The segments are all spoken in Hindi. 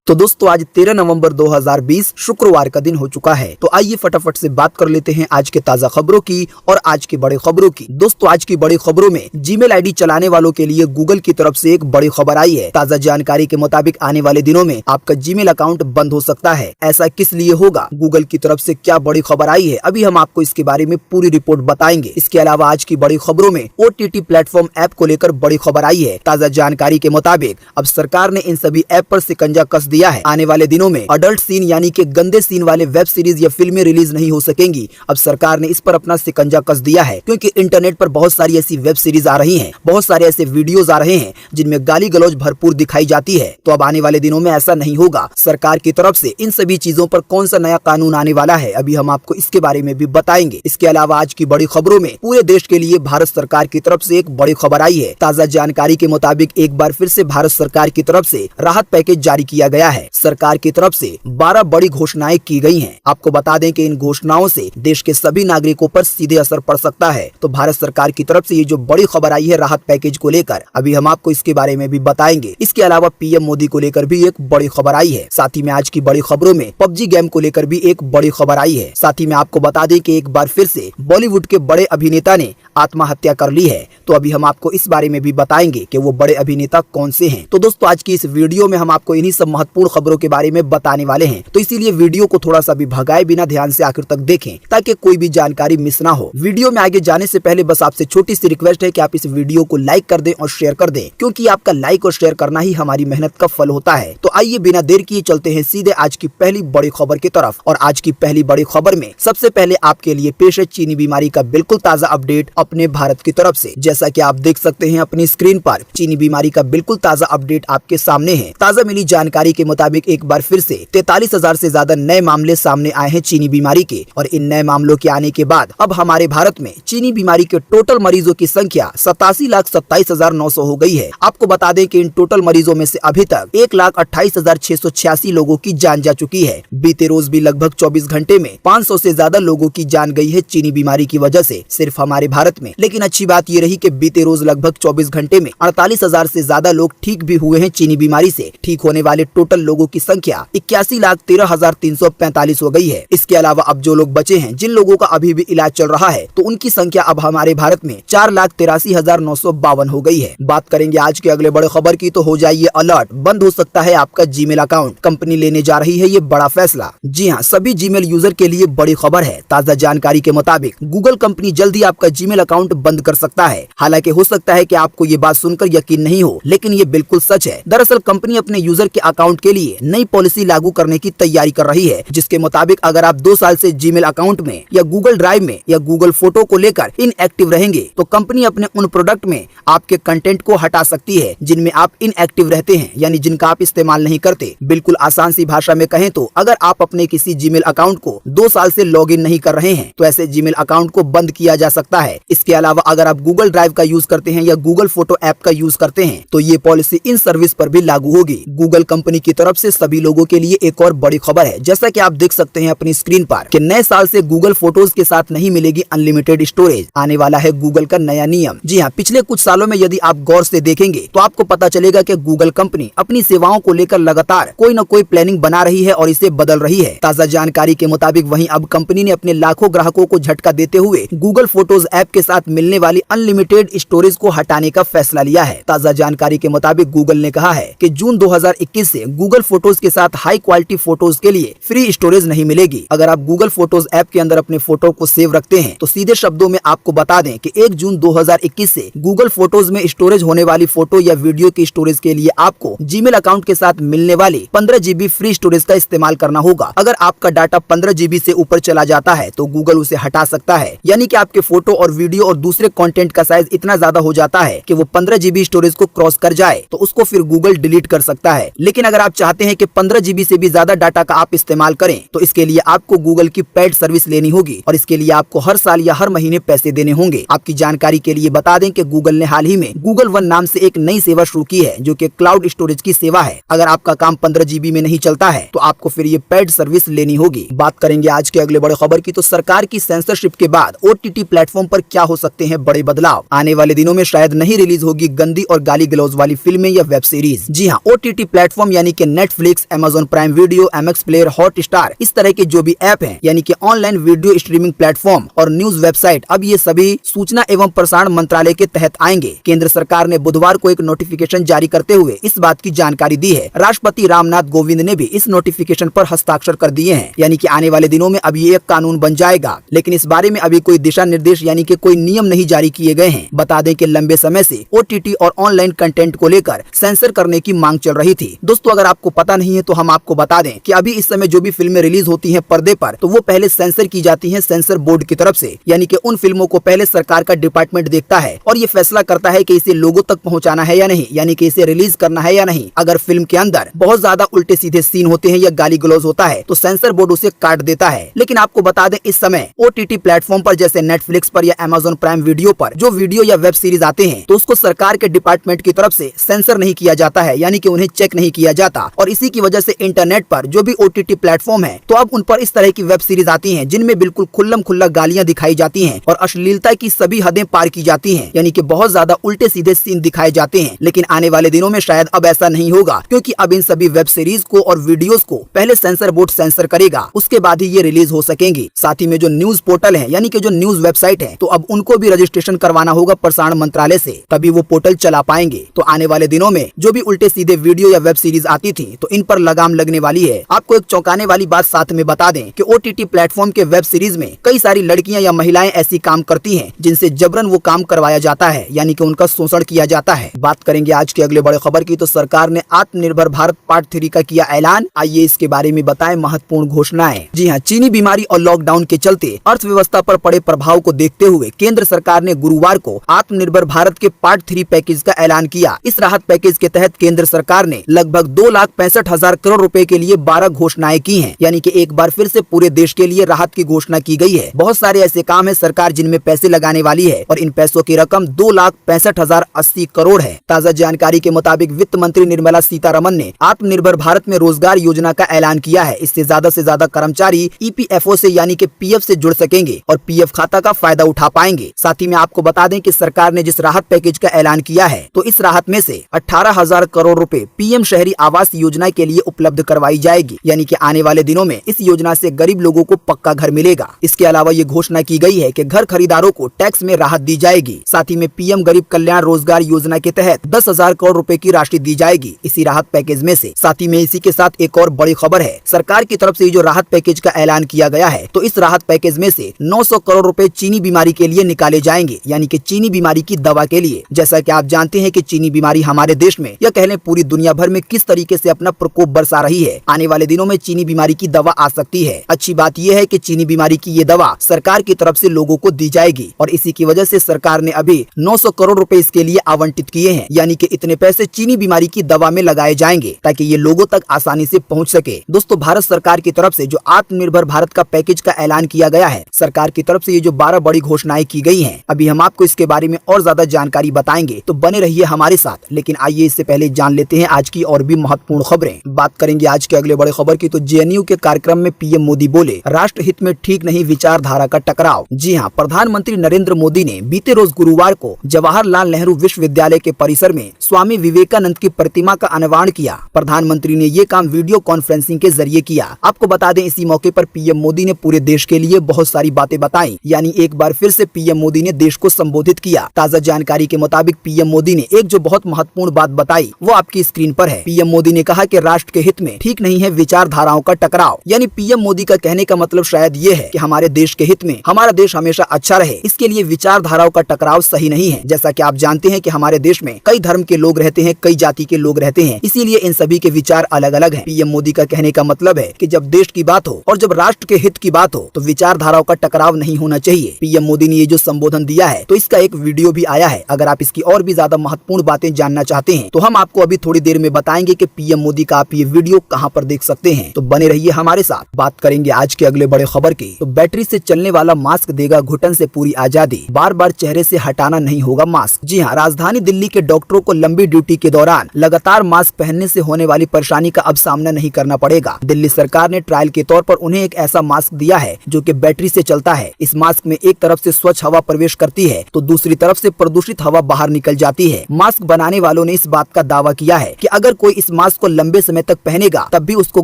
तो दोस्तों आज 13 नवंबर 2020 शुक्रवार का दिन हो चुका है। तो आइए फटाफट से बात कर लेते हैं आज के ताजा खबरों की और आज की बड़ी खबरों की। दोस्तों आज की बड़ी खबरों में जीमेल आईडी चलाने वालों के लिए गूगल की तरफ से एक बड़ी खबर आई है। ताजा जानकारी के मुताबिक आने वाले दिनों में आपका जीमेल अकाउंट बंद हो सकता है। ऐसा किस लिए होगा, गूगल की तरफ से क्या बड़ी खबर आई है, अभी हम आपको इसके बारे में पूरी रिपोर्ट बताएंगे। इसके अलावा आज की बड़ी खबरों में OTT प्लेटफॉर्म ऐप को लेकर बड़ी खबर आई है। ताजा जानकारी के मुताबिक अब सरकार ने इन सभी ऐप पर शिकंजा कस दिया है। आने वाले दिनों में अडल्ट सीन यानी कि गंदे सीन वाले वेब सीरीज या फिल्में रिलीज नहीं हो सकेंगी। अब सरकार ने इस पर अपना शिकंजा कस दिया है, क्योंकि इंटरनेट पर बहुत सारी ऐसी वेब सीरीज आ रही हैं, बहुत सारे ऐसे वीडियोस आ रहे हैं जिनमें गाली गलौज भरपूर दिखाई जाती है। तो अब आने वाले दिनों में ऐसा नहीं होगा। सरकार की तरफ से इन सभी चीजों पर कौन सा नया कानून आने वाला है, अभी हम आपको इसके बारे में भी बताएंगे। इसके अलावा आज की बड़ी खबरों में पूरे देश के लिए भारत सरकार की तरफ से एक बड़ी खबर आई है। ताजा जानकारी के मुताबिक एक बार फिर से भारत सरकार की तरफ से राहत पैकेज जारी किया गया है। सरकार की तरफ से 12 बड़ी घोषणाएं की गई हैं। आपको बता दें कि इन घोषणाओं से देश के सभी नागरिकों पर सीधे असर पड़ सकता है। तो भारत सरकार की तरफ से ये जो बड़ी खबर आई है राहत पैकेज को लेकर, अभी हम आपको इसके बारे में भी बताएंगे। इसके अलावा पीएम मोदी को लेकर भी एक बड़ी खबर आई है। साथ ही में आज की बड़ी खबरों में PUBG गेम को लेकर भी एक बड़ी खबर आई है। साथ ही में आपको बता दें कि एक बार फिर से बॉलीवुड के बड़े अभिनेता ने आत्महत्या कर ली है। तो अभी हम आपको इस बारे में भी बताएंगे कि वो बड़े अभिनेता कौन से हैं। तो दोस्तों आज की इस वीडियो में हम आपको इन्हीं सब महत्वपूर्ण खबरों के बारे में बताने वाले हैं। तो इसीलिए वीडियो को थोड़ा सा भी भगाए बिना ध्यान से आखिर तक देखें, ताकि कोई भी जानकारी मिस ना हो। वीडियो में आगे जाने से पहले बस आपसे छोटी सी रिक्वेस्ट है कि आप इस वीडियो को लाइक कर दें और शेयर कर दें, क्योंकि आपका लाइक और शेयर करना ही हमारी मेहनत का फल होता है। तो आइए बिना देर किए चलते हैं सीधे आज की पहली बड़ी खबर की तरफ। और आज की पहली बड़ी खबर में सबसे पहले आपके लिए पेश है चीनी बीमारी का बिल्कुल ताजा अपडेट अपने भारत की तरफ से। जैसा कि आप देख सकते हैं अपनी स्क्रीन पर, चीनी बीमारी का बिल्कुल ताजा अपडेट आपके सामने है। ताजा मिली जानकारी के मुताबिक एक बार फिर से 43,000 से ज्यादा नए मामले सामने आए हैं चीनी बीमारी के। और इन नए मामलों के आने के बाद अब हमारे भारत में चीनी बीमारी के टोटल मरीजों की संख्या 87,27,900 हो गई है। आपको बता दें कि इन टोटल मरीजों में से अभी तक 1,28,686 लोगों की जान जा चुकी है। बीते रोज भी लगभग 24 घंटे में 500 से ज्यादा लोगों की जान गई है चीनी बीमारी की वजह से, सिर्फ हमारे भारत में। लेकिन अच्छी बात ये रही कि बीते रोज लगभग 24 घंटे में 48,000 से ज्यादा लोग ठीक भी हुए हैं चीनी बीमारी से। ठीक होने वाले टोटल लोगों की संख्या 81,13,345 हो गई है। इसके अलावा अब जो लोग बचे हैं, जिन लोगों का अभी भी इलाज चल रहा है, तो उनकी संख्या अब हमारे भारत में 4,83,952 हो गई है। बात करेंगे आज के अगले बड़े खबर की, तो हो जाइए अलर्ट, बंद हो सकता है आपका जीमेल अकाउंट। कंपनी लेने जा रही है ये बड़ा फैसला। जी हाँ, सभी जीमेल यूजर के लिए बड़ी खबर है। ताजा जानकारी के मुताबिक गूगल कंपनी जल्द ही आपका जीमेल अकाउंट बंद कर सकता है। हालांकि हो सकता है कि आपको ये बात सुनकर यकीन नहीं हो, लेकिन ये बिल्कुल सच है। दरअसल कंपनी अपने यूजर के अकाउंट के लिए नई पॉलिसी लागू करने की तैयारी कर रही है, जिसके मुताबिक अगर आप 2 साल से जीमेल अकाउंट में या गूगल ड्राइव में या गूगल फोटो को लेकर इनएक्टिव रहेंगे, तो कंपनी अपने उन प्रोडक्ट में आपके कंटेंट को हटा सकती है जिनमें आप इनएक्टिव रहते हैं, यानी जिनका आप इस्तेमाल नहीं करते। बिल्कुल आसान सी भाषा में कहें तो अगर आप अपने किसी जीमेल अकाउंट को 2 साल से लॉगिन नहीं कर रहे हैं, तो ऐसे जीमेल अकाउंट को बंद किया जा सकता है। इसके अलावा अगर आप गूगल ड्राइव का यूज करते हैं या गूगल फोटो ऐप का यूज करते हैं, तो ये पॉलिसी इन सर्विस पर भी लागू होगी। गूगल कंपनी की तरफ से सभी लोगों के लिए एक और बड़ी खबर है। जैसा कि आप देख सकते हैं अपनी स्क्रीन पर कि नए साल से गूगल फोटोज के साथ नहीं मिलेगी अनलिमिटेड स्टोरेज। आने वाला है गूगल का नया नियम। जी हाँ, पिछले कुछ सालों में यदि आप गौर से देखेंगे तो आपको पता चलेगा कि गूगल कंपनी अपनी सेवाओं को लेकर लगातार कोई न कोई प्लानिंग बना रही है और इसे बदल रही है। ताजा जानकारी के मुताबिक वहीं अब कंपनी ने अपने लाखों ग्राहकों को झटका देते हुए गूगल फोटोज ऐप के साथ मिलने वाली अनलिमिटेड स्टोरेज को हटाने का फैसला लिया है। ताजा जानकारी के मुताबिक गूगल ने कहा है कि जून 2021 से गूगल फोटोज के साथ हाई क्वालिटी फोटोज के लिए फ्री स्टोरेज नहीं मिलेगी। अगर आप गूगल फोटोज ऐप के अंदर अपने फोटो को सेव रखते हैं, तो सीधे शब्दों में आपको बता दें कि 1 जून 2021 से गूगल फोटोज में स्टोरेज होने वाली फोटो या वीडियो की स्टोरेज के लिए आपको जीमेल अकाउंट के साथ मिलने वाली 15 GB फ्री स्टोरेज का इस्तेमाल करना होगा। अगर आपका डाटा 15 GB से ऊपर चला जाता है तो गूगल उसे हटा सकता है, यानी कि आपके फोटो और वीडियो और दूसरे कंटेंट का साइज इतना ज्यादा हो जाता है कि वो 15 GB स्टोरेज को क्रॉस कर जाए, तो उसको फिर गूगल डिलीट कर सकता है। लेकिन अगर आप चाहते हैं कि 15 GB से भी ज्यादा डाटा का आप इस्तेमाल करें, तो इसके लिए आपको गूगल की पेड सर्विस लेनी होगी और इसके लिए आपको हर साल या हर महीने पैसे देने होंगे। आपकी जानकारी के लिए बता दें कि गूगल ने हाल ही में गूगल वन नाम से एक नई सेवा शुरू की है, जो कि क्लाउड स्टोरेज की सेवा है। अगर आपका काम 15 GB में नहीं चलता है, तो आपको फिर ये पेड सर्विस लेनी होगी। बात करेंगे आज के अगले बड़े खबर की, तो सरकार की सेंसरशिप के बाद OTT प्लेटफॉर्म पर क्या हो सकते हैं बड़े बदलाव। आने वाले दिनों में शायद नहीं रिलीज होगी गंदी और गाली गलौज वाली फिल्में या वेब सीरीज। जी हाँ, OTT प्लेटफॉर्म यानी यानी कि Netflix, Amazon prime video, MX player, Hotstar, इस तरह के जो भी ऐप हैं यानी कि ऑनलाइन वीडियो स्ट्रीमिंग प्लेटफॉर्म और न्यूज वेबसाइट, अब ये सभी सूचना एवं प्रसारण मंत्रालय के तहत आएंगे। केंद्र सरकार ने बुधवार को एक नोटिफिकेशन जारी करते हुए इस बात की जानकारी दी है। राष्ट्रपति रामनाथ कोविंद ने भी इस नोटिफिकेशन पर हस्ताक्षर कर दिए हैं, यानी कि आने वाले दिनों में अब ये एक कानून बन जाएगा। लेकिन इस बारे में अभी कोई दिशा निर्देश यानी कि कोई नियम नहीं जारी किए गए हैं। बता दें कि लंबे समय से OTT और ऑनलाइन कंटेंट को लेकर सेंसर करने की मांग चल रही थी। दोस्तों, अगर आपको पता नहीं है तो हम आपको बता दें कि अभी इस समय जो भी फिल्में रिलीज होती हैं पर्दे पर, तो वो पहले सेंसर की जाती हैं सेंसर बोर्ड की तरफ से, यानी कि उन फिल्मों को पहले सरकार का डिपार्टमेंट देखता है और ये फैसला करता है कि इसे लोगों तक पहुंचाना है या नहीं, यानी कि इसे रिलीज करना है या नहीं। अगर फिल्म के अंदर बहुत ज्यादा उल्टे सीधे सीन होते हैं या गाली गलौज होता है तो सेंसर बोर्ड उसे काट देता है। लेकिन आपको बता दें, इस समय OTT प्लेटफॉर्म पर जैसे नेटफ्लिक्स पर या अमेजॉन प्राइम वीडियो पर जो वीडियो या वेब सीरीज आते हैं तो उसको सरकार के डिपार्टमेंट की तरफ से सेंसर नहीं किया जाता है, यानी कि उन्हें चेक नहीं किया जाता। और इसी की वजह से इंटरनेट पर जो भी OTT प्लेटफॉर्म है तो अब उन पर इस तरह की वेब सीरीज आती हैं जिनमें बिल्कुल खुल्लम खुल्ला गालियां दिखाई जाती हैं और अश्लीलता की सभी हदें पार की जाती हैं, यानी कि बहुत ज्यादा उल्टे सीधे सीन दिखाए जाते हैं। लेकिन आने वाले दिनों में शायद अब ऐसा नहीं होगा, क्योंकि अब इन सभी वेब सीरीज को और वीडियोस को पहले सेंसर बोर्ड सेंसर करेगा, उसके बाद ही ये रिलीज हो सकेंगी। साथ ही में जो न्यूज पोर्टल है यानी कि जो न्यूज वेबसाइट है तो अब उनको भी रजिस्ट्रेशन करवाना होगा प्रसारण मंत्रालय से, तभी वो पोर्टल चला पाएंगे। तो आने वाले दिनों में जो भी उल्टे सीधे वीडियो या वेब सीरीज आती थी तो इन पर लगाम लगने वाली है। आपको एक चौंकाने वाली बात साथ में बता दें कि OTT प्लेटफॉर्म के वेब सीरीज में कई सारी लड़कियां या महिलाएं ऐसी काम करती हैं जिनसे जबरन वो काम करवाया जाता है, यानी कि उनका शोषण किया जाता है। बात करेंगे आज के अगले बड़े खबर की, तो सरकार ने आत्मनिर्भर भारत पार्ट 3 का किया ऐलान। आइए इसके बारे में बताएं महत्वपूर्ण घोषणाएं। जी हां, चीनी बीमारी और लॉकडाउन के चलते अर्थव्यवस्था पर पड़े प्रभाव को देखते हुए केंद्र सरकार ने गुरुवार को आत्मनिर्भर भारत के पार्ट 3 पैकेज का ऐलान किया। इस राहत पैकेज के तहत केंद्र सरकार ने लगभग 2,65,000 करोड़ रुपए के लिए 12 घोषणाएं की हैं, यानी कि एक बार फिर से पूरे देश के लिए राहत की घोषणा की गई है। बहुत सारे ऐसे काम है सरकार जिनमें पैसे लगाने वाली है और इन पैसों की रकम 2,65,080 करोड़ है। ताजा जानकारी के मुताबिक वित्त मंत्री निर्मला सीतारमन ने आत्मनिर्भर भारत में रोजगार योजना का ऐलान किया है। इससे ज्यादा से ज्यादा कर्मचारी EPFO से यानी कि PF से जुड़ सकेंगे और PF खाता का फायदा उठा पाएंगे। साथ ही में आपको बता दें कि सरकार ने जिस राहत पैकेज का ऐलान किया है तो इस राहत में से 18,000 करोड़ रुपए PM शहरी आवास योजना के लिए उपलब्ध करवाई जाएगी, यानी कि आने वाले दिनों में इस योजना से गरीब लोगों को पक्का घर मिलेगा। इसके अलावा ये घोषणा की गई है कि घर खरीदारों को टैक्स में राहत दी जाएगी। साथ ही में PM गरीब कल्याण रोजगार योजना के तहत 10,000 करोड़ रुपए की राशि दी जाएगी इसी राहत पैकेज में से। साथ ही में इसी के साथ एक और बड़ी खबर है, सरकार की तरफ से जो राहत पैकेज का ऐलान किया गया है तो इस राहत पैकेज में से 900 करोड़ रुपए चीनी बीमारी के लिए निकाले जाएंगे, यानी कि चीनी बीमारी की दवा के लिए। जैसा कि आप जानते हैं कि चीनी बीमारी हमारे देश में या कह लें पूरी दुनिया भर में किस तरीके से अपना प्रकोप बरसा रही है। आने वाले दिनों में चीनी बीमारी की दवा आ सकती है। अच्छी बात यह है कि चीनी बीमारी की ये दवा सरकार की तरफ से लोगों को दी जाएगी और इसी की वजह से सरकार ने अभी 900 करोड़ रुपए इसके लिए आवंटित किए हैं, यानी कि इतने पैसे चीनी बीमारी की दवा में लगाए जाएंगे ताकि ये लोगों तक आसानी से पहुंच सके। दोस्तों, भारत सरकार की तरफ से जो आत्मनिर्भर भारत का पैकेज का ऐलान किया गया है, सरकार की तरफ से ये जो 12 बड़ी घोषणाएं की गई हैं, अभी हम आपको इसके बारे में और ज्यादा जानकारी बताएंगे, तो बने रहिए हमारे साथ। लेकिन आइए इससे पहले जान लेते हैं आज की और भी महत्वपूर्ण खबरें। बात करेंगे आज के अगले बड़े खबर की, तो JNU के कार्यक्रम में PM मोदी बोले, राष्ट्र हित में ठीक नहीं विचारधारा का टकराव। जी हाँ, प्रधानमंत्री नरेंद्र मोदी ने बीते रोज गुरुवार को जवाहरलाल नेहरू विश्वविद्यालय के परिसर में स्वामी विवेकानंद की प्रतिमा का अनावरण किया। प्रधानमंत्री ने ये काम वीडियो कॉन्फ्रेंसिंग के जरिए किया। आपको बता दें, इसी मौके पर PM मोदी ने पूरे देश के लिए बहुत सारी बातें बताई, यानी एक बार फिर से PM मोदी ने देश को संबोधित किया। ताजा जानकारी के मुताबिक PM मोदी ने एक जो बहुत महत्वपूर्ण बात बताई वो आपकी स्क्रीन पर है। PM मोदी ने कहा कि राष्ट्र के हित में ठीक नहीं है विचारधाराओं का टकराव, यानी PM मोदी का कहने का मतलब शायद ये है कि हमारे देश के हित में हमारा देश हमेशा अच्छा रहे, इसके लिए विचारधाराओं का टकराव सही नहीं है। जैसा कि आप जानते हैं कि हमारे देश में कई धर्म के लोग रहते हैं, कई जाति के लोग रहते हैं, इसीलिए इन सभी के विचार अलग अलग हैं। PM मोदी का कहने का मतलब है कि जब देश की बात हो और जब राष्ट्र के हित की बात हो तो विचारधाराओं का टकराव नहीं होना चाहिए। PM मोदी ने ये जो संबोधन दिया है तो इसका एक वीडियो भी आया है। अगर आप इसकी और भी ज्यादा महत्वपूर्ण बातें जानना चाहते हैं तो हम आपको अभी थोड़ी देर में बताएंगे कि PM मोदी का आप ये वीडियो कहां पर देख सकते हैं, तो बने रहिए हमारे साथ। बात करेंगे आज के अगले बड़े खबर की, तो बैटरी से चलने वाला मास्क देगा घुटन से पूरी आजादी, बार बार चेहरे से हटाना नहीं होगा मास्क। जी हाँ, राजधानी दिल्ली के डॉक्टरों को लंबी ड्यूटी के दौरान लगातार मास्क पहनने से होने वाली परेशानी का अब सामना नहीं करना पड़ेगा। दिल्ली सरकार ने ट्रायल के तौर पर उन्हें एक ऐसा मास्क दिया है जो कि बैटरी से चलता है। इस मास्क में एक तरफ से स्वच्छ हवा प्रवेश करती है तो दूसरी तरफ से प्रदूषित हवा बाहर निकल जाती है। मास्क बनाने वालों ने इस बात का दावा किया है कि अगर कोई इस मास्क को लंबे समय तक पहनेगा तब भी उसको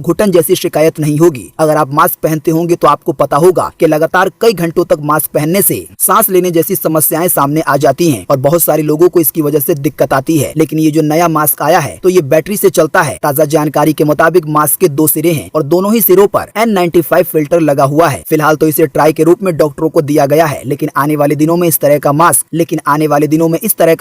घुटन जैसी शिकायत नहीं होगी। अगर आप मास्क पहनते होंगे तो आपको पता होगा कि लगातार कई घंटों तक मास्क पहनने से सांस लेने जैसी समस्याएं सामने आ जाती हैं और बहुत सारे लोगों को इसकी वजह से दिक्कत आती है। लेकिन ये जो नया मास्क आया है तो ये बैटरी से चलता है। ताज़ा जानकारी के मुताबिक मास्क के 2 सिरे हैं और दोनों ही सिरों पर N95 फिल्टर लगा हुआ है। फिलहाल तो इसे ट्राई के रूप में डॉक्टरों को दिया गया है, लेकिन आने वाले दिनों में इस तरह का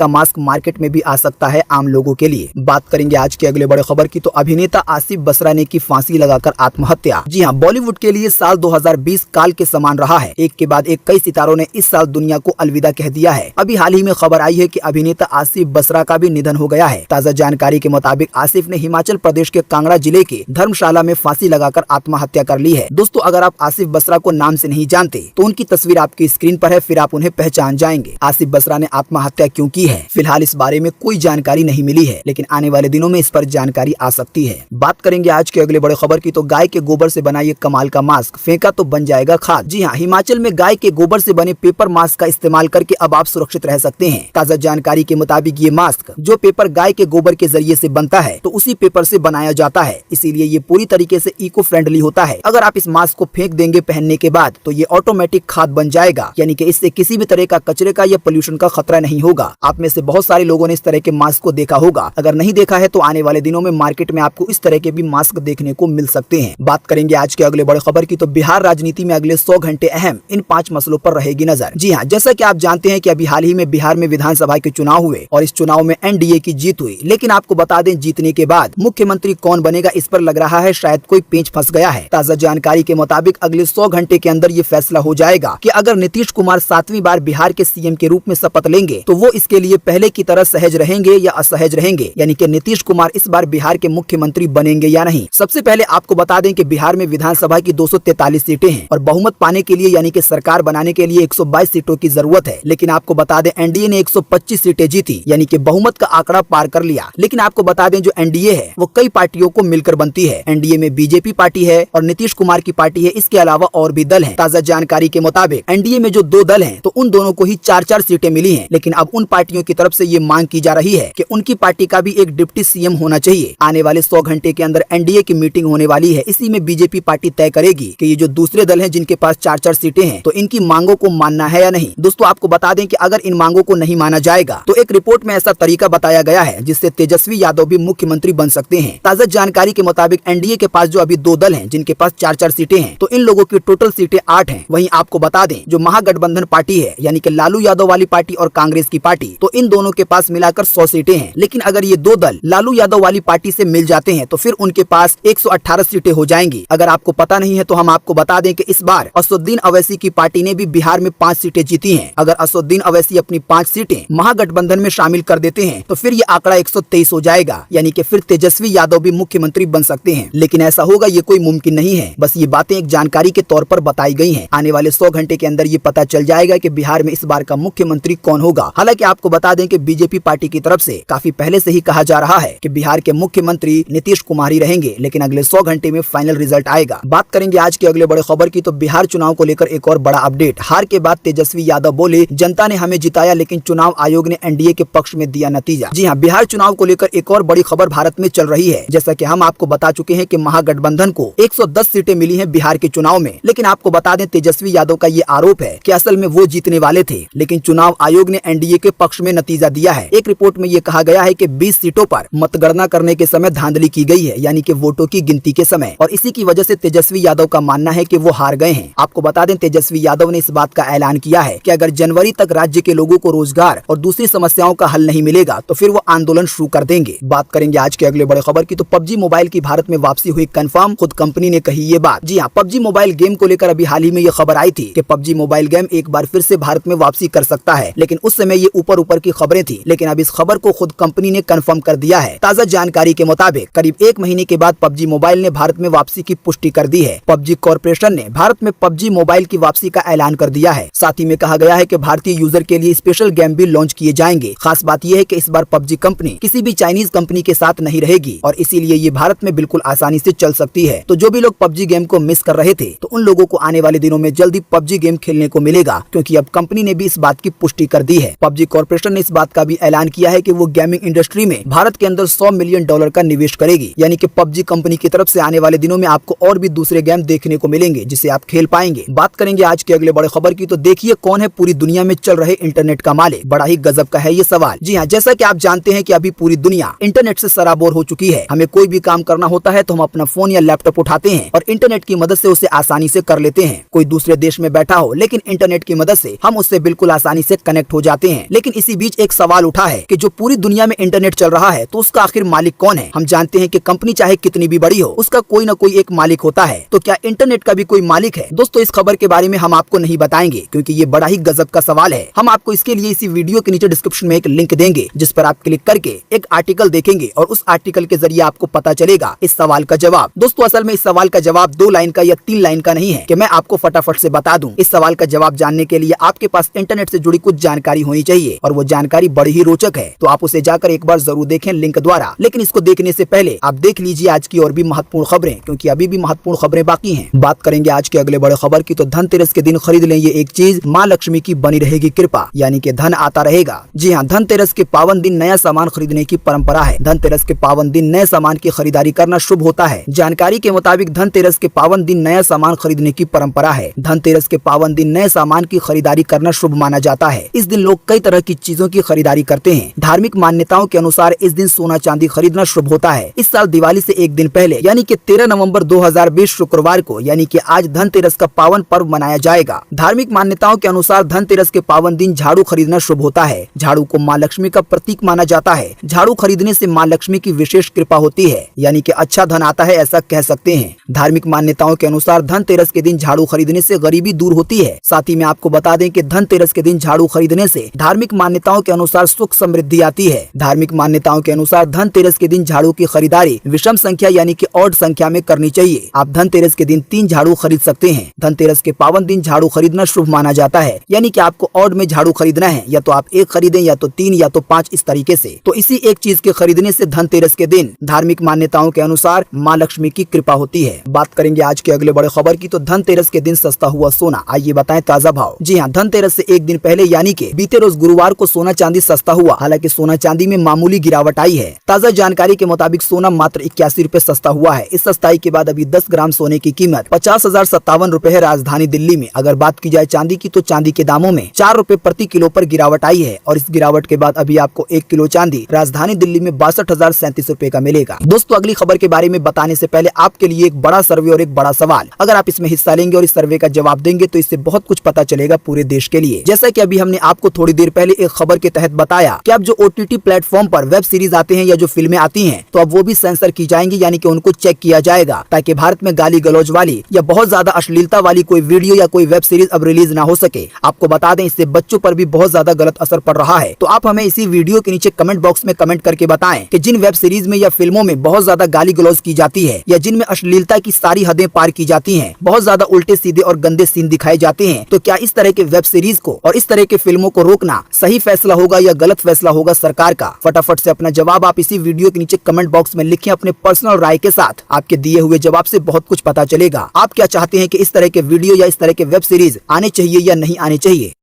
मास्क मार्केट में भी आ सकता है आम लोगों के लिए। बात करेंगे आज के अगले बड़े खबर की, तो अभिनेता आसिफ बसरा ने की फांसी लगाकर आत्महत्या। जी हाँ, बॉलीवुड के लिए साल 2020 काल के समान रहा है। एक के बाद एक कई सितारों ने इस साल दुनिया को अलविदा कह दिया है। अभी हाल ही में खबर आई है कि अभिनेता आसिफ बसरा का भी निधन हो गया है। ताज़ा जानकारी के मुताबिक आसिफ ने हिमाचल प्रदेश के कांगड़ा जिले के धर्मशाला में फांसी लगाकर आत्महत्या कर ली है। दोस्तों, अगर आप आसिफ बसरा को नाम से नहीं जानते तो उनकी तस्वीर आपकी स्क्रीन पर है, फिर आप उन्हें पहचान जाएंगे। आसिफ बसरा ने आत्महत्या क्यों की है, फिलहाल इस बारे में कोई जानकारी नहीं मिली है, लेकिन आने वाले दिनों में इस पर जानकारी आ सकती है। बात करेंगे आज के अगले बड़े खबर की, तो गाय के गोबर से बना ये कमाल का मास्क, फेंका तो बन जाएगा खाद। जी हाँ, हिमाचल में गाय के गोबर से बने पेपर मास्क का इस्तेमाल करके अब आप सुरक्षित रह सकते हैं। ताज़ा जानकारी के मुताबिक ये मास्क जो पेपर गाय के गोबर के जरिए से बनता है तो उसी पेपर से बनाया जाता है, इसीलिए ये पूरी तरीके से इको फ्रेंडली होता है। अगर आप इस मास्क को फेंक देंगे पहनने के बाद तो ये ऑटोमेटिक खाद बन जाएगा, यानी कि इससे किसी भी तरह का कचरे का या पोल्यूशन का खतरा नहीं होगा। आप में से बहुत सारे लोगों ने इस तरह के मास्क को देखा होगा। अगर नहीं देखा है तो आने वाले दिनों में मार्केट में आपको इस तरह के भी मास्क देखने को मिल सकते हैं। बात करेंगे आज के अगले बड़े खबर की, तो बिहार राजनीति में अगले 100 घंटे अहम इन 5 मसलों पर रहेगी नजर। जी हाँ, जैसा कि आप जानते हैं कि अभी हाल ही में बिहार में विधानसभा के चुनाव हुए और इस चुनाव में एनडीए की जीत हुई, लेकिन आपको बता दें जीतने के बाद मुख्यमंत्री कौन बनेगा इस पर लग रहा है शायद कोई पेंच फंस गया है। ताज़ा जानकारी के मुताबिक अगले 100 घंटे के अंदर ये फैसला हो जाएगा कि अगर नीतीश कुमार 7वीं बार बिहार के सीएम के रूप में शपथ लेंगे तो वो इसके लिए पहले की तरह सहज रहेंगे या असहज रहेंगे, यानी कि नीतीश कुमार इस बार बिहार के मुख्यमंत्री बनेंगे या नहीं। सबसे पहले आपको बता दें कि बिहार में विधानसभा की 243 सीटें हैं और बहुमत पाने के लिए यानी कि सरकार बनाने के लिए 122 सीटों की जरूरत है। लेकिन आपको बता दें एनडीए ने 125 सीटें जीती, यानी कि बहुमत का आंकड़ा पार कर लिया। लेकिन आपको बता दें जो एनडीए है वो कई पार्टियों को मिलकर बनती है। एनडीए में बीजेपी पार्टी है और नीतीश कुमार की पार्टी है, इसके अलावा और भी दल हैं। ताज़ा जानकारी के मुताबिक एनडीए में जो 2 दल हैं तो उन दोनों को ही 4-4 सीटें मिली हैं। लेकिन अब उन पार्टियों की तरफ से ये मांग की जा रही है कि उनकी पार्टी का भी एक डिप्टी सीएम होना चाहिए। आने वाले 100 घंटे के अंदर एनडीए की मीटिंग होने वाली है, इसी में बीजेपी पार्टी तय करेगी कि ये जो दूसरे दल हैं जिनके पास 4-4 सीटें हैं तो इनकी मांगों को मानना है या नहीं। दोस्तों, आपको बता दें कि अगर इन मांगों को नहीं माना जाएगा तो एक रिपोर्ट में ऐसा तरीका बताया गया है जिससे तेजस्वी यादव भी मुख्यमंत्री बन सकते हैं। ताज़ा जानकारी के मुताबिक एनडीए के पास जो अभी 2 दल हैं जिनके पास 4-4 सीटें हैं तो इन लोगों की टोटल सीटें 8 हैं। वहीं आपको बता दें जो महागठबंधन पार्टी है यानी कि लालू यादव वाली पार्टी और कांग्रेस की पार्टी, तो इन दोनों के पास मिलाकर 100 सीटें हैं। लेकिन अगर ये 2 दल लालू यादव वाली पार्टी से मिल जाते हैं तो फिर उनके पास 118 सीटें हो जाएंगी। अगर आपको पता नहीं है तो हम आपको बता दें कि इस बार असदुद्दीन अवैसी की पार्टी ने भी बिहार में 5 सीटें जीती हैं। अगर असदुद्दीन अवैसी अपनी 5 सीटें महागठबंधन में शामिल कर देते हैं तो फिर ये आंकड़ा 123 हो जाएगा, यानी कि फिर तेजस्वी यादव भी मुख्यमंत्री बन सकते हैं। लेकिन ऐसा होगा ये कोई मुमकिन नहीं है, बस ये बातें एक जानकारी के तौर पर बताई गई हैं। आने वाले 100 घंटे के अंदर ये पता चल जाएगा कि बिहार में इस बार का मुख्यमंत्री कौन होगा। हालांकि आपको बता दें कि बीजेपी पार्टी की तरफ से काफी पहले से ही कहा जा रहा है कि बिहार के मुख्यमंत्री नीतीश कुमार ही रहेंगे, लेकिन अगले 100 घंटे में फाइनल रिजल्ट आएगा। बात करेंगे आज के अगले बड़े खबर की, तो बिहार चुनाव को लेकर एक और बड़ा अपडेट। हार के बाद तेजस्वी यादव बोले जनता ने हमें जिताया लेकिन चुनाव आयोग ने एनडीए के पक्ष में दिया नतीजा। जी हाँ, बिहार चुनाव को लेकर एक और बड़ी खबर भारत में चल रही है। जैसा कि हम आपको बता चुके हैं कि महागठबंधन को 110 सीटें मिली हैं बिहार के चुनाव में, लेकिन आपको बता दें तेजस्वी यादव का ये आरोप है कि असल में वो जीतने वाले थे, लेकिन चुनाव आयोग ने एनडीए के पक्ष में नतीजा दिया है। एक रिपोर्ट में ये कहा गया है कि 20 सीटों पर मतगणना करने के समय धांधली की गई है, यानी कि वोटों की गिनती के समय, और इसी की वजह से तेजस्वी यादव का मानना है कि वो हार गए हैं। आपको बता दें तेजस्वी यादव ने इस बात का ऐलान किया है कि अगर जनवरी तक राज्य के लोगों को रोजगार और दूसरी समस्याओं का हल नहीं मिलेगा तो फिर वो आंदोलन शुरू कर देंगे। बात करेंगे आज के अगले बड़े खबर की, तो पबजी मोबाइल की भारत में वापसी हुई कंफर्म, खुद कंपनी ने कही ये बात। जी हाँ, पबजी मोबाइल गेम को लेकर अभी हाल ही में ये खबर आई थी कि पबजी मोबाइल गेम एक बार फिर से भारत में वापसी कर सकता है, लेकिन उस समय ये ऊपर की खबरें थी, लेकिन अब इस खबर को खुद कंपनी ने कंफर्म कर दिया है। ताज़ा जानकारी के मुताबिक करीब 1 महीने के बाद पबजी मोबाइल ने भारत में वापसी की पुष्टि कर दी है। पबजी कॉर्पोरेशन ने भारत में पबजी मोबाइल की वापसी का ऐलान कर दिया है। साथ ही में कहा गया है कि भारतीय यूजर के लिए स्पेशल गेम भी लॉन्च किए जाएंगे। खास बात यह है कि इस बार पबजी कंपनी किसी भी चाइनीज कंपनी के साथ नहीं रहेगी और इसीलिए ये भारत में बिल्कुल आसानी से चल सकती है। तो जो भी लोग पबजी गेम को मिस कर रहे थे तो उन लोगों को आने वाले दिनों में जल्दी पबजी गेम खेलने को मिलेगा, क्योंकि अब कंपनी ने भी इस बात की पुष्टि कर दी है। पबजी कॉर्पोरेशन ने इस बात का भी ऐलान किया है कि वो गेमिंग इंडस्ट्री में भारत के अंदर $100 मिलियन $1 का निवेश करेगी। यानी कि PUBG कंपनी की तरफ से आने वाले दिनों में आपको और भी दूसरे गेम देखने को मिलेंगे जिसे आप खेल पाएंगे। बात करेंगे आज के अगले बड़े खबर की, तो देखिए कौन है पूरी दुनिया में चल रहे इंटरनेट का मालिक। बड़ा ही गजब का है ये सवाल। जी हाँ, जैसा कि आप जानते हैं कि अभी पूरी दुनिया इंटरनेट से सराबोर हो चुकी है। हमें कोई भी काम करना होता है तो हम अपना फोन या लैपटॉप उठाते हैं और इंटरनेट की मदद से उसे आसानी से कर लेते हैं। कोई दूसरे देश में बैठा हो लेकिन इंटरनेट की मदद से हम उससे बिल्कुल आसानी से कनेक्ट हो जाते हैं। लेकिन इसी बीच एक सवाल उठा है कि जो पूरी दुनिया में इंटरनेट चल रहा है तो उसका आखिर मालिक कौन है। हम जानते हैं कि कंपनी चाहे कितनी भी बड़ी हो, उसका कोई न कोई एक मालिक होता है। तो क्या इंटरनेट का भी कोई मालिक है? दोस्तों, इस खबर के बारे में हम आपको नहीं बताएंगे क्योंकि ये बड़ा ही गजब का सवाल है। हम आपको इसके लिए इसी वीडियो के नीचे डिस्क्रिप्शन में एक लिंक देंगे जिस पर आप क्लिक करके एक आर्टिकल देखेंगे और उस आर्टिकल के जरिए आपको पता चलेगा इस सवाल का जवाब। दोस्तों, असल में इस सवाल का जवाब 2 लाइन का या 3 लाइन का नहीं है कि मैं आपको फटाफट से बता दूं। इस सवाल का जवाब जानने के लिए आपके पास इंटरनेट से जुड़ी कुछ जानकारी होनी चाहिए और वो जानकारी बड़ी ही रोचक है। तो आप उसे जाकर एक बार जरूर देखें लिंक द्वारा। लेकिन इसको देखने से पहले आप देख लीजिए आज की और भी महत्वपूर्ण खबरें, क्योंकि अभी भी महत्वपूर्ण खबरें बाकी हैं। बात करेंगे आज के अगले बड़े खबर की, तो धनतेरस के दिन खरीद लें ये एक चीज, माँ लक्ष्मी की बनी रहेगी कृपा, यानी कि धन आता रहेगा। जी हाँ, धनतेरस के पावन दिन नया सामान खरीदने की परंपरा है। धनतेरस के पावन दिन नए सामान की खरीदारी करना शुभ होता है। जानकारी के मुताबिक धनतेरस के पावन दिन नया सामान खरीदने की परंपरा है। धनतेरस के पावन दिन नए सामान की खरीदारी करना शुभ माना जाता है। इस दिन लोग कई तरह की चीजों की खरीदारी करते हैं। धार्मिक मान्यताओं के अनुसार इस दिन सोना चांदी खरीदना शुभ होता है। इस साल दिवाली से एक दिन पहले यानी कि 13 नवंबर 2020 शुक्रवार को यानी कि आज धनतेरस का पावन पर्व मनाया जाएगा। धार्मिक मान्यताओं के अनुसार धनतेरस के पावन दिन झाड़ू खरीदना शुभ होता है। झाड़ू को माँ लक्ष्मी का प्रतीक माना जाता है। झाड़ू खरीदने से माँ लक्ष्मी की विशेष कृपा होती है, यानी कि अच्छा धन आता है, ऐसा कह सकते हैं। धार्मिक मान्यताओं के अनुसार धनतेरस के दिन झाड़ू खरीदने से गरीबी दूर होती है। साथ ही में आपको बता दें कि धनतेरस के दिन झाड़ू खरीदने से धार्मिक मान्यताओं के अनुसार सुख समृद्धि आती है। धार्मिक मान्यताओं के अनुसार धनतेरस के दिन झाड़ू की खरीदारी विषम संख्या यानी कि ऑड संख्या में करनी चाहिए। आप धनतेरस के दिन 3 झाड़ू खरीद सकते हैं। धनतेरस के पावन दिन झाड़ू खरीदना शुभ माना जाता है, यानी कि आपको ऑड में झाड़ू खरीदना है, या तो आप 1 खरीदें या तो 3 या तो 5 इस तरीके से। तो इसी एक चीज के खरीदने से धनतेरस के दिन धार्मिक मान्यताओं के अनुसार माँ लक्ष्मी की कृपा होती है। बात करेंगे आज के अगले बड़े खबर की, तो धनतेरस के दिन सस्ता हुआ सोना, आइए बताएं ताजा भाव। जी हाँ, धनतेरस से एक दिन पहले यानी कि बीते रोज गुरुवार को सोना चांदी सस्ता हुआ। हालांकि सोना चांदी में मामूली गिरावट आई है। ताजा जानकारी के मुताबिक सोना मात्र 81 रुपए सस्ता हुआ है। इस सस्ताई के बाद अभी 10 ग्राम सोने की कीमत 50,057 रुपए है राजधानी दिल्ली में। अगर बात की जाए चांदी की, तो चांदी के दामों में 4 रुपए प्रति किलो पर गिरावट आई है और इस गिरावट के बाद अभी आपको 1 किलो चांदी राजधानी दिल्ली में 62,037 रुपए का मिलेगा। दोस्तों, अगली खबर के बारे में बताने से पहले आपके लिए एक बड़ा सर्वे और एक बड़ा सवाल। अगर आप इसमें हिस्सा लेंगे और इस सर्वे का जवाब देंगे तो इससे बहुत कुछ पता चलेगा पूरे देश के लिए। जैसा कि अभी हमने आपको थोड़ी देर पहले एक खबर के तहत बताया कि अब जो OTT प्लेटफॉर्म पर वेब सीरीज आते हैं या जो फिल्में आती हैं तो अब वो भी सेंसर की जाएंगी, यानी कि उनको चेक किया जाएगा ताकि भारत में गाली गलौज वाली या बहुत ज्यादा अश्लीलता वाली कोई वीडियो या कोई वेब सीरीज अब रिलीज ना हो सके। आपको बता दें इससे बच्चों पर भी बहुत ज्यादा गलत असर पड़ रहा है। तो आप हमें इसी वीडियो के नीचे कमेंट बॉक्स में कमेंट करके बताएं कि जिन वेब सीरीज में या फिल्मों में बहुत ज्यादा गाली गलौज की जाती है या जिनमें अश्लीलता की सारी हदें पार की जाती हैं, बहुत ज्यादा उल्टे सीधे और गंदे सीन दिखाए जाते हैं, तो क्या इस तरह के वेब सीरीज को और इस तरह के फिल्मों को रोकना सही फैसला होगा या गलत फैसला होगा सरकार का? फटाफट से अपना जवाब आप इसी वीडियो के नीचे कमेंट बॉक्स में लिखें अपने पर्सनल राय के साथ। आपके दिए हुए जवाब से बहुत कुछ पता चलेगा। आप क्या चाहते हैं कि इस तरह के वीडियो या इस तरह के वेब सीरीज आने चाहिए या नहीं आने चाहिए?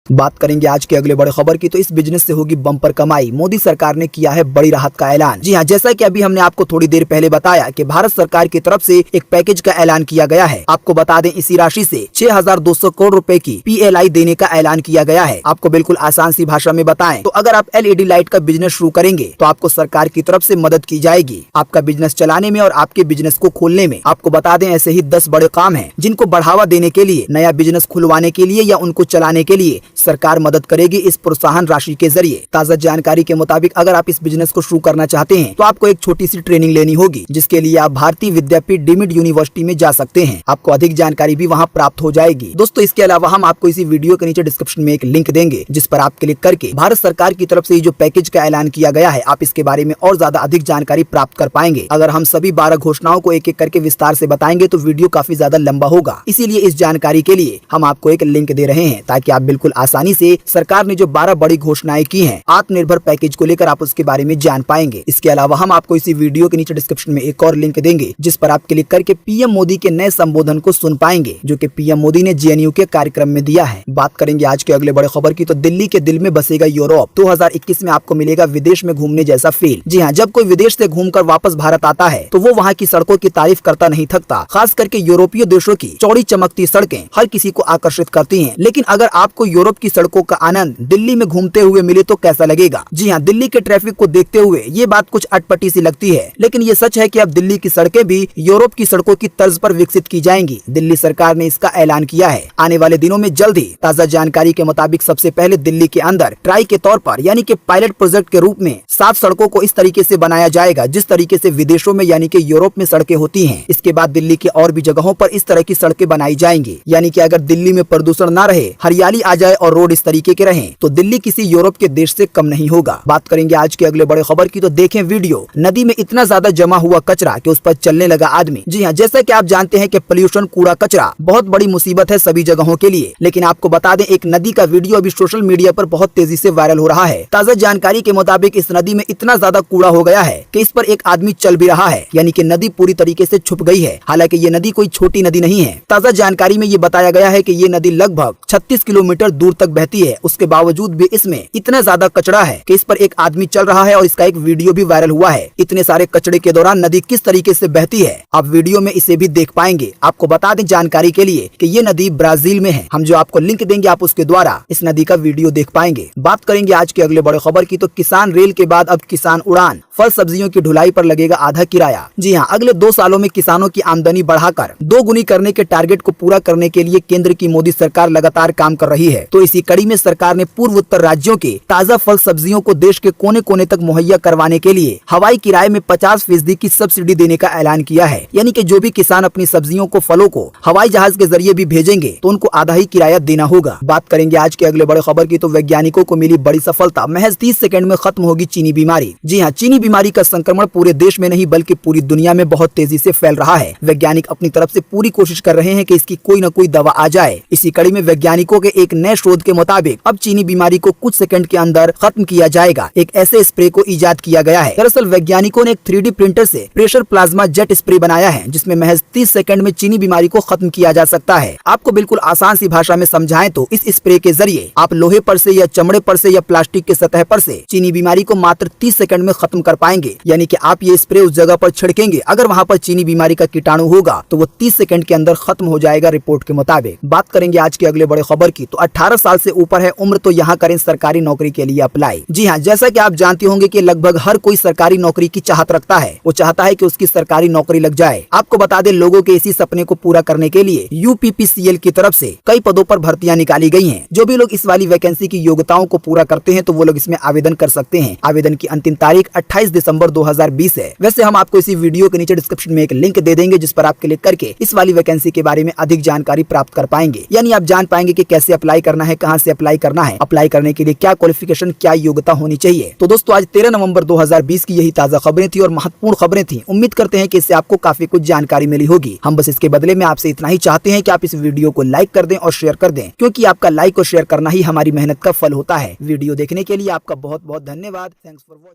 बात करेंगे आज के अगले बड़े खबर की, तो इस बिजनेस से होगी बम्पर कमाई। मोदी सरकार ने किया है बड़ी राहत का ऐलान। जी हाँ, जैसा कि अभी हमने आपको थोड़ी देर पहले बताया कि भारत सरकार की तरफ से एक पैकेज का ऐलान किया गया है। आपको बता दें इसी राशि से 6,200 करोड़ रुपए की PLI देने का ऐलान किया गया है। आपको बिल्कुल आसान सी भाषा में बताएं तो अगर आप LED लाइट का बिजनेस शुरू करेंगे तो आपको सरकार की तरफ से मदद की जाएगी आपका बिजनेस चलाने में और आपके बिजनेस को खोलने में। आपको बता दें ऐसे ही 10 बड़े काम है जिनको बढ़ावा देने के लिए, नया बिजनेस खुलवाने के लिए या उनको चलाने के लिए सरकार मदद करेगी इस प्रोत्साहन राशि के जरिए। ताजा जानकारी के मुताबिक अगर आप इस बिजनेस को शुरू करना चाहते हैं तो आपको एक छोटी सी ट्रेनिंग लेनी होगी, जिसके लिए आप भारतीय विद्यापीठ डीम्ड यूनिवर्सिटी में जा सकते हैं। आपको अधिक जानकारी भी वहां प्राप्त हो जाएगी। दोस्तों, इसके अलावा हम आपको इसी वीडियो के नीचे डिस्क्रिप्शन में एक लिंक देंगे जिस पर आप क्लिक करके भारत सरकार की तरफ से जो पैकेज का ऐलान किया गया है आप इसके बारे में और ज्यादा अधिक जानकारी प्राप्त कर पाएंगे। अगर हम सभी 12 घोषणाओं को एक एक करके विस्तार से बताएंगे तो वीडियो काफी ज्यादा लंबा होगा, इसीलिए इस जानकारी के लिए हम आपको एक लिंक दे रहे हैं ताकि आप बिल्कुल आसानी से सरकार ने जो 12 बड़ी घोषणाएं की हैं आत्मनिर्भर पैकेज को लेकर आप उसके बारे में जान पाएंगे। इसके अलावा हम आपको इसी वीडियो के नीचे डिस्क्रिप्शन में एक और लिंक देंगे जिस पर आप क्लिक करके पीएम मोदी के नए संबोधन को सुन पाएंगे जो कि पीएम मोदी ने जेएनयू के कार्यक्रम में दिया है। बात करेंगे आज के अगले बड़े खबर की, तो दिल्ली के दिल में बसेगा यूरोप। 2021 में आपको मिलेगा विदेश में घूमने जैसा फील। जी हाँ, जब कोई विदेश से घूमकर वापस भारत आता है तो वो वहाँ की सड़कों की तारीफ करता नहीं थकता। खास करके यूरोपीय देशों की चौड़ी चमकती सड़कें हर किसी को आकर्षित करती हैं। लेकिन अगर आपको यूरोप की सड़कों का आनंद दिल्ली में घूमते हुए मिले तो कैसा लगेगा? जी हाँ, दिल्ली के ट्रैफिक को देखते हुए ये बात कुछ अटपटी सी लगती है, लेकिन ये सच है कि अब दिल्ली की सड़कें भी यूरोप की सड़कों की तर्ज पर विकसित की जाएंगी। दिल्ली सरकार ने इसका ऐलान किया है। आने वाले दिनों में जल्द ही ताज़ा जानकारी के मुताबिक सबसे पहले दिल्ली के अंदर ट्राई के तौर पर यानी कि पायलट प्रोजेक्ट के रूप में 7 सड़कों को इस तरीके से बनाया जाएगा जिस तरीके से विदेशों में यानी कि यूरोप में सड़कें होती हैं। इसके बाद दिल्ली के और भी जगहों पर इस तरह की सड़कें बनाई जाएंगी। यानी कि अगर दिल्ली में प्रदूषण न रहे, हरियाली आ जाए और रोड इस तरीके के रहें तो दिल्ली किसी यूरोप के देश से कम नहीं होगा। बात करेंगे आज के अगले बड़े खबर की, तो देखें वीडियो। नदी में इतना ज्यादा जमा हुआ कचरा कि उस पर चलने लगा आदमी। जी हाँ, जैसा कि आप जानते हैं कि पोल्यूशन, कूड़ा कचरा बहुत बड़ी मुसीबत है सभी जगहों के लिए। लेकिन आपको बता दें, एक नदी का वीडियो अभी सोशल मीडिया पर बहुत तेजी से वायरल हो रहा है। ताज़ा जानकारी के मुताबिक इस नदी में इतना ज्यादा कूड़ा हो गया है कि इस पर एक आदमी चल भी रहा है, यानी कि नदी पूरी तरीके से छुप गई है। हालांकि ये नदी कोई छोटी नदी नहीं है। ताज़ा जानकारी में ये बताया गया है कि ये नदी लगभग 36 किलोमीटर दूर तक बहती है। उसके बावजूद भी इसमें इतना ज्यादा कचरा है कि इस पर एक आदमी चल रहा है और इसका एक वीडियो भी वायरल हुआ है। इतने सारे कचरे के दौरान नदी किस तरीके से बहती है आप वीडियो में इसे भी देख पाएंगे। आपको बता दें जानकारी के लिए कि ये नदी ब्राजील में है। हम जो आपको लिंक देंगे आप उसके द्वारा इस नदी का वीडियो देख पाएंगे। बात करेंगे आज के अगले बड़े खबर की, तो किसान रेल के बाद अब किसान उड़ान। फल सब्जियों की ढुलाई पर लगेगा आधा किराया। जी हाँ, अगले 2 सालों में किसानों की आमदनी बढ़ाकर 2 गुनी करने के टारगेट को पूरा करने के लिए केंद्र की मोदी सरकार लगातार काम कर रही है। तो इसी कड़ी में सरकार ने पूर्वोत्तर राज्यों के ताज़ा फल सब्जियों को देश के कोने कोने तक मुहैया करवाने के लिए हवाई किराए में 50% की सब्सिडी देने का ऐलान किया है। यानी कि जो भी किसान अपनी सब्जियों को, फलों को हवाई जहाज के जरिए भी भेजेंगे तो उनको आधा ही किराया देना होगा। बात करेंगे आज के अगले बड़े खबर की, तो वैज्ञानिकों को मिली बड़ी सफलता। महज 30 सेकंड में खत्म होगी चीनी बीमारी। जी हाँ, चीनी बीमारी का संक्रमण पूरे देश में नहीं बल्कि पूरी दुनिया में बहुत तेजी से फैल रहा है। वैज्ञानिक अपनी तरफ से पूरी कोशिश कर रहे हैं कि इसकी कोई न कोई दवा आ जाए। इसी कड़ी में वैज्ञानिकों के एक नए शोध के मुताबिक अब चीनी बीमारी को कुछ सेकंड के अंदर खत्म किया जाएगा। एक ऐसे स्प्रे को इजाद किया गया है। दरअसल वैज्ञानिकों ने एक 3D प्रिंटर से प्रेशर प्लाज्मा जेट स्प्रे बनाया है जिसमें महज 30 सेकंड में चीनी बीमारी को खत्म किया जा सकता है। आपको बिल्कुल आसान सी भाषा में समझाएं तो इस स्प्रे के जरिए आप लोहे पर से या चमड़े पर से या प्लास्टिक के सतह पर से चीनी बीमारी को मात्र 30 सेकंड में खत्म कर पाएंगे। यानी कि आप ये स्प्रे उस जगह पर छिड़केंगे, अगर वहाँ पर चीनी बीमारी का कीटाणु होगा तो वो 30 सेकंड के अंदर खत्म हो जाएगा रिपोर्ट के मुताबिक। बात करेंगे आज के अगले बड़े खबर की, तो 18 साल से ऊपर है उम्र तो यहाँ करें सरकारी नौकरी के लिए अप्लाई। जी हाँ, जैसा कि आप जानते होंगे कि लगभग हर कोई सरकारी नौकरी की चाहत रखता है। वो चाहता है कि उसकी सरकारी नौकरी लग जाए। आपको बता दें, लोगों के इसी सपने को पूरा करने के लिए UPPCL की तरफ से कई पदों पर भर्तियां निकाली गई हैं। जो भी लोग इस वाली वैकेंसी की योग्यताओं को पूरा करते हैं तो वो लोग इसमें आवेदन कर सकते हैं। आवेदन की अंतिम तारीख 28 दिसंबर 2020 है। वैसे हम आपको इसी वीडियो के नीचे डिस्क्रिप्शन में एक लिंक दे देंगे जिस पर आप क्लिक करके इस वाली वैकेंसी के बारे में अधिक जानकारी प्राप्त कर पाएंगे। यानी आप जान पाएंगे कि कैसे अप्लाई करना है, कहां से अप्लाई करना है, अप्लाई करने के लिए क्या क्वालिफिकेशन, क्या योग्यता होनी चाहिए। तो दोस्तों, आज 13 नवंबर 2020 की यही ताज़ा खबरें थी और महत्वपूर्ण खबरें थी। उम्मीद करते हैं कि इससे आपको काफी कुछ जानकारी मिली होगी। हम बस इसके बदले में आपसे इतना ही चाहते हैं कि आप इस वीडियो को लाइक कर दें और शेयर कर दें, क्योंकि आपका लाइक और शेयर करना ही हमारी मेहनत का फल होता है। वीडियो देखने के लिए आपका बहुत बहुत धन्यवाद। Thanks for watching.